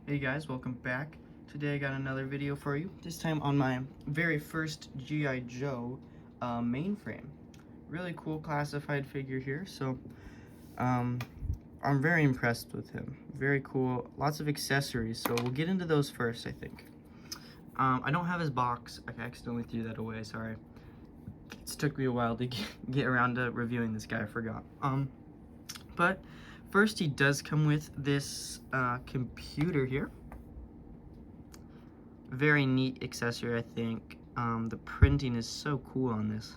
Hey guys, welcome back. Today I got another video for you, this time on my very first G.I. Joe mainframe. Really cool classified figure here, so I'm very impressed with him. Very cool, lots of accessories, so we'll get into those first, I think. I don't have his box. I accidentally threw that away, sorry. It took me a while to get around to reviewing this guy, I forgot. But first he does come with this computer here. Very neat accessory, I think. The printing is so cool on this.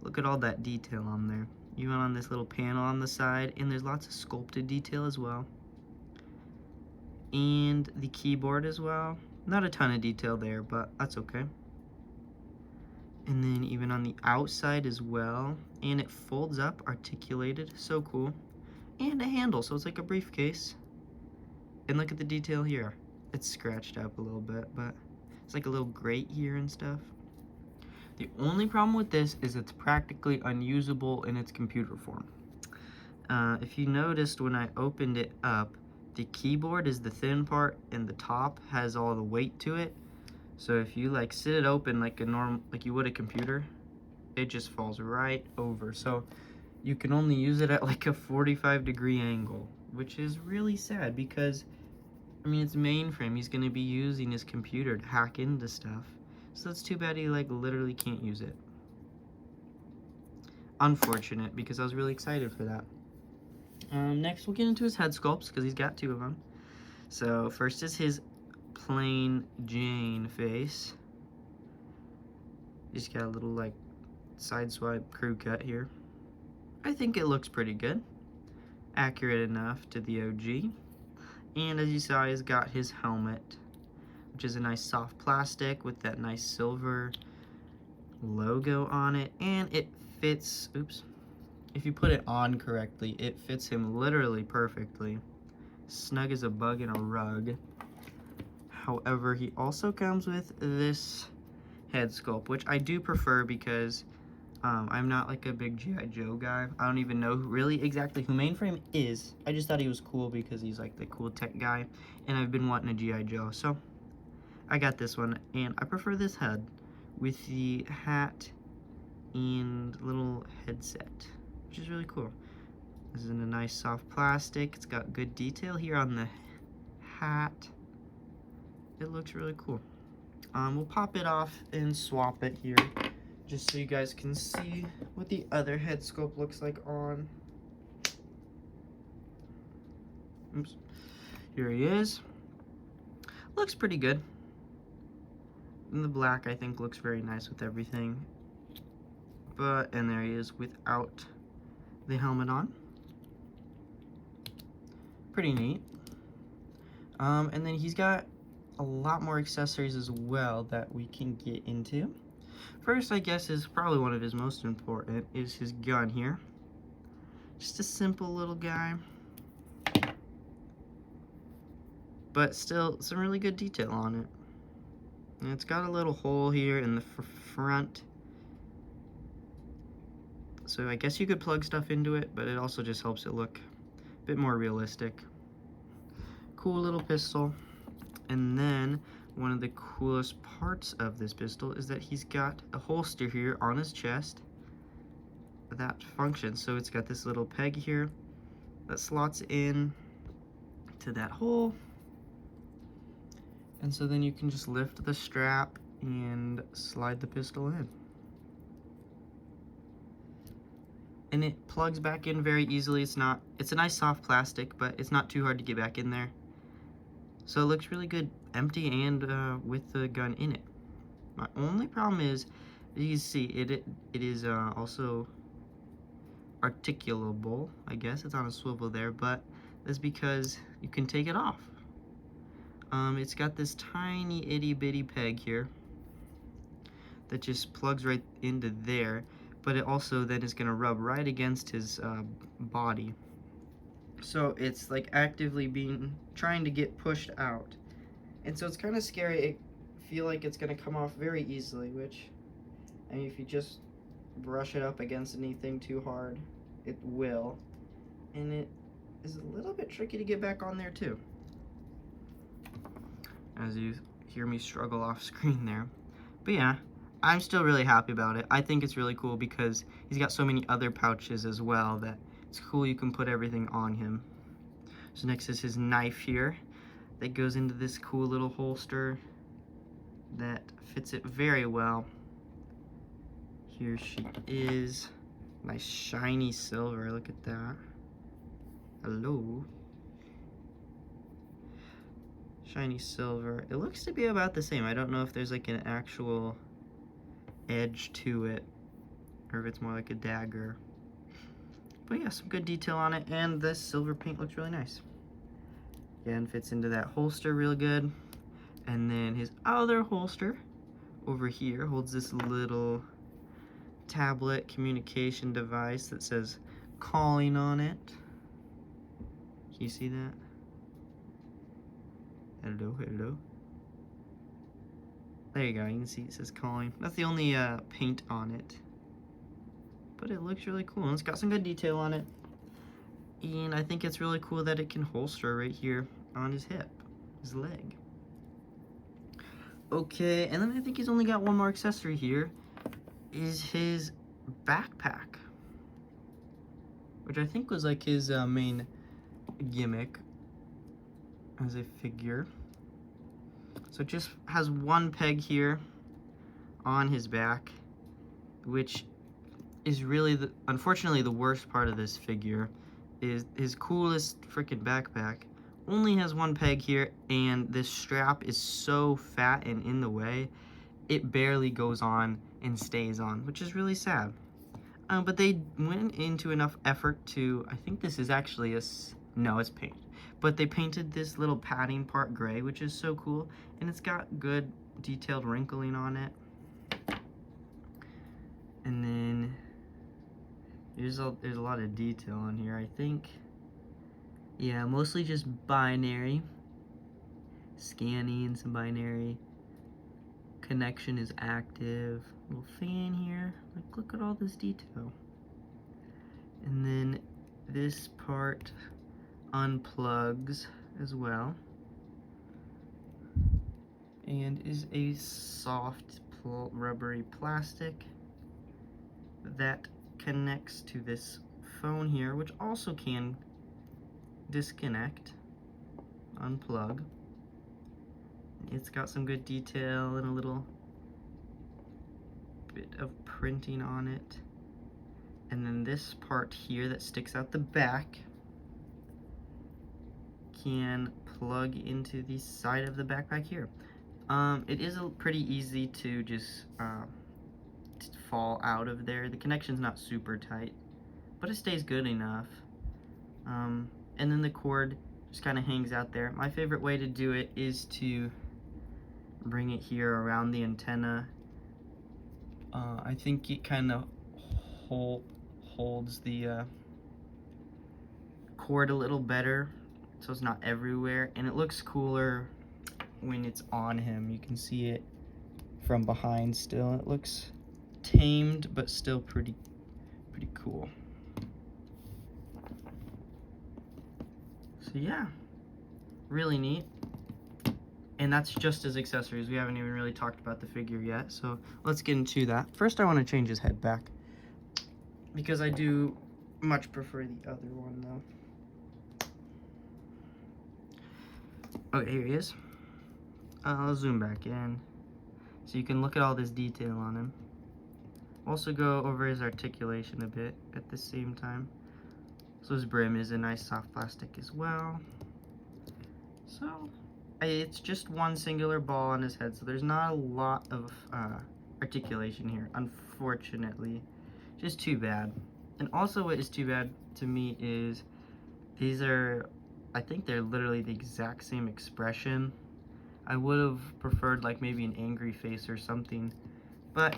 Look at all that detail on there. Even on this little panel on the side, and there's lots of sculpted detail as well. And the keyboard as well. Not a ton of detail there, but that's okay. And then even on the outside as well. And it folds up, articulated, so cool. And a handle, so it's like a briefcase. And look at the detail here. It's scratched up a little bit, but it's like a little grate here and stuff. The only problem with this is it's practically unusable in its computer form. If you noticed when I opened it up, the keyboard is the thin part and the top has all the weight to it. So if you like sit it open like you would a computer, it just falls right over. So you can only use it at like a 45-degree angle, which is really sad because I mean, it's mainframe. He's gonna be using his computer to hack into stuff. So it's too bad he like literally can't use it. Unfortunate, because I was really excited for that. Next we'll get into his head sculpts, because he's got two of them. So first is his plain Jane face. He's got a little like side swipe crew cut here. I think it looks pretty good. Accurate enough to the OG. And as you saw, he's got his helmet, which is a nice soft plastic with that nice silver logo on it. And it fits, oops, if you put it on correctly, it fits him literally perfectly. Snug as a bug in a rug. However, he also comes with this head sculpt, which I do prefer because I'm not like a big G.I. Joe guy. I don't even know really exactly who Mainframe is. I just thought he was cool because he's like the cool tech guy, and I've been wanting a G.I. Joe, so I got this one, and I prefer this head with the hat and little headset, which is really cool. This is in a nice soft plastic. It's got good detail here on the hat. It looks really cool. We'll pop it off and swap it here, just so you guys can see what the other head sculpt looks like on. Oops. Here he is. Looks pretty good. And the black, I think, looks very nice with everything. And there he is without the helmet on. Pretty neat. And then he's got a lot more accessories as well that we can get into. First, I guess, is probably one of his most important, is his gun here. Just a simple little guy. But still, some really good detail on it. And it's got a little hole here in the front. So I guess you could plug stuff into it, but it also just helps it look a bit more realistic. Cool little pistol. And then one of the coolest parts of this pistol is that he's got a holster here on his chest that functions. So it's got this little peg here that slots in to that hole. And so then you can just lift the strap and slide the pistol in. And it plugs back in very easily. It's a nice soft plastic, but it's not too hard to get back in there. So it looks really good empty and with the gun in it. My only problem is, you see, it is also articulable, I guess. It's on a swivel there, but that's because you can take it off. It's got this tiny itty bitty peg here that just plugs right into there, but it also then is going to rub right against his body. So it's like actively trying to get pushed out. And so it's kind of scary. I feel like it's going to come off very easily, which, I mean, if you just brush it up against anything too hard, it will. And it is a little bit tricky to get back on there too. as you hear me struggle off screen there. But yeah, I'm still really happy about it. I think it's really cool because he's got so many other pouches as well that it's cool you can put everything on him. So next is his knife here that goes into this cool little holster that fits it very well. Here she is. Nice shiny silver, look at that. Hello. Shiny silver. It looks to be about the same. I don't know if there's like an actual edge to it or if it's more like a dagger. But yeah, some good detail on it, and this silver paint looks really nice. Again, fits into that holster real good. And then his other holster over here holds this little tablet communication device that says calling on it. Can you see that? Hello, hello. There you go, you can see it says calling. That's the only paint on it. But it looks really cool, and it's got some good detail on it. And I think it's really cool that it can holster right here on his hip, his leg. Okay, and then I think he's only got one more accessory here, is his backpack, which I think was like his main gimmick as a figure. So it just has one peg here on his back, which is really, unfortunately, the worst part of this figure. Is his coolest freaking backpack only has one peg here, and this strap is so fat and in the way, it barely goes on and stays on, which is really sad. But they went into enough effort to, I think this is actually no, it's paint. But they painted this little padding part gray, which is so cool, and it's got good detailed wrinkling on it. And then there's a lot of detail on here, I think. Yeah, mostly just binary. Scanning, some binary. Connection is active. Little fan here. Like, look at all this detail. And then this part unplugs as well. And is a soft, rubbery plastic that connects to this phone here, which also can disconnect, unplug. It's got some good detail and a little bit of printing on it. And then this part here that sticks out the back can plug into the side of the backpack here. It is pretty easy to just fall out of there. The connection's not super tight, but it stays good enough. And then the cord just kind of hangs out there. My favorite way to do it is to bring it here around the antenna. I think it kind of holds the cord a little better, so it's not everywhere, and it looks cooler when it's on him. You can see it from behind still. It looks tamed, but still pretty cool. So yeah, really neat. And that's just his accessories. We haven't even really talked about the figure yet, so let's get into that. First, I want to change his head back, because I do much prefer the other one, though. Okay, here he is. I'll zoom back in, so you can look at all this detail on him. Also go over his articulation a bit at the same time. So his brim is a nice soft plastic as well. So it's just one singular ball on his head, so there's not a lot of articulation here, unfortunately. Just too bad. And also what is too bad to me is these are, I think they're literally the exact same expression. I would have preferred like maybe an angry face or something, but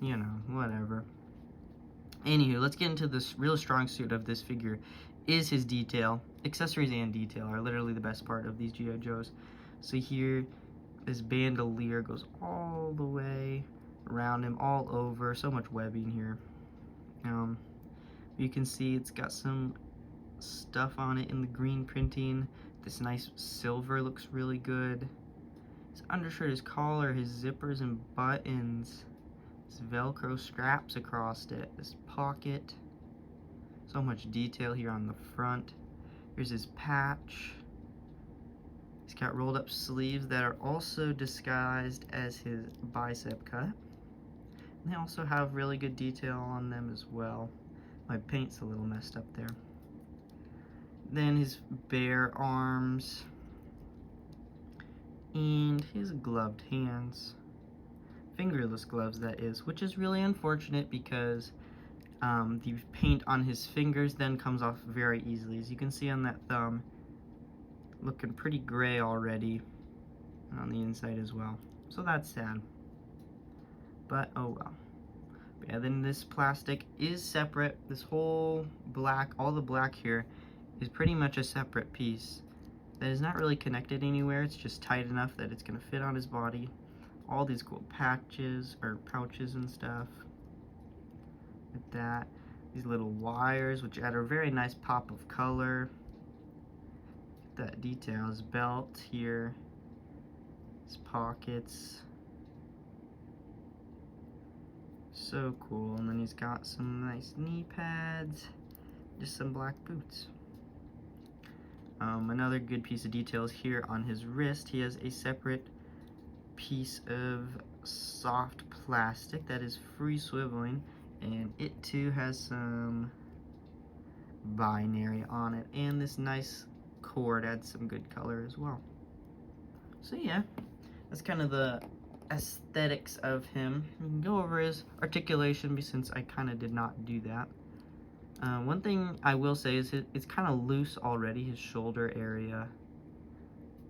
you know, whatever. Anywho, let's get into this real strong suit of this figure, is his detail. Accessories and detail are literally the best part of these G.I. Joes. So here, this bandolier goes all the way around him, all over. So much webbing here. You can see it's got some stuff on it in the green printing. This nice silver looks really good. His undershirt, his collar, his zippers and buttons, his Velcro straps across it, his pocket. So much detail here on the front. Here's his patch. He's got rolled up sleeves that are also disguised as his bicep cut. And they also have really good detail on them as well. My paint's a little messed up there. Then his bare arms and his gloved hands. Fingerless gloves, that is, which is really unfortunate because the paint on his fingers then comes off very easily. As you can see on that thumb, looking pretty gray already, and on the inside as well. So that's sad. But oh well. But yeah, then this plastic is separate. This whole black, all the black here, is pretty much a separate piece that is not really connected anywhere. It's just tight enough that it's gonna fit on his body. All these cool patches or pouches and stuff like that. These little wires, which add a very nice pop of color. That detail, his belt here, his pockets. So cool. And then he's got some nice knee pads, just some black boots. Another good piece of details here on his wrist. He has a separate piece of soft plastic that is free swiveling, and it too has some binary on it, and this nice cord adds some good color as well. So yeah, that's kind of the aesthetics of him. We can go over his articulation since I kind of did not do that. One thing I will say is it's kind of loose already, his shoulder area,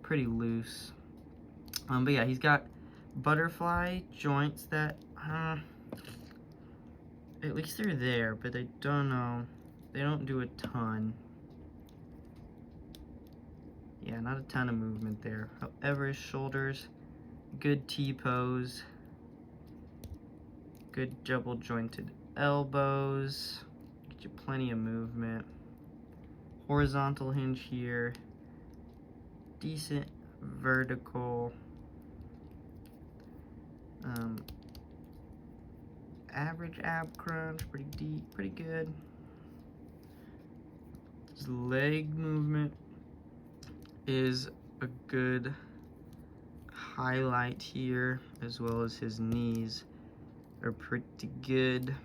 pretty loose. But yeah, he's got butterfly joints that, at least they're there, but I don't know, they don't do a ton. Yeah, not a ton of movement there. However, his shoulders, good T-pose, good double jointed elbows, get you plenty of movement. Horizontal hinge here, decent vertical, average ab crunch, pretty deep, pretty good. His leg movement is a good highlight here, as well as his knees are pretty good.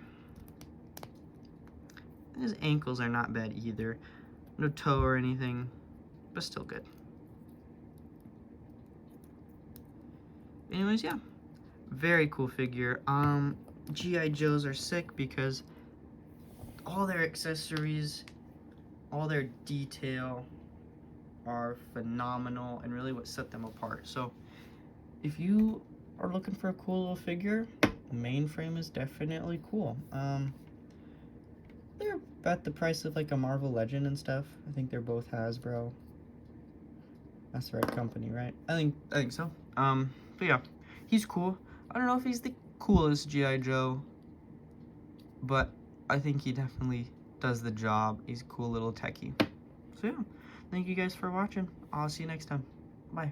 His ankles are not bad either. No toe or anything, but still good. Anyways, yeah, very cool figure. G.I. Joes are sick because all their accessories, all their detail are phenomenal and really what set them apart. So if you are looking for a cool little figure, Mainframe is definitely cool. They're about the price of like a Marvel Legend and stuff. I think they're both Hasbro. That's the right company, right? I think so. But yeah, he's cool. I don't know if he's the coolest G.I. Joe, but I think he definitely does the job. He's a cool little techie. So yeah, thank you guys for watching. I'll see you next time. Bye.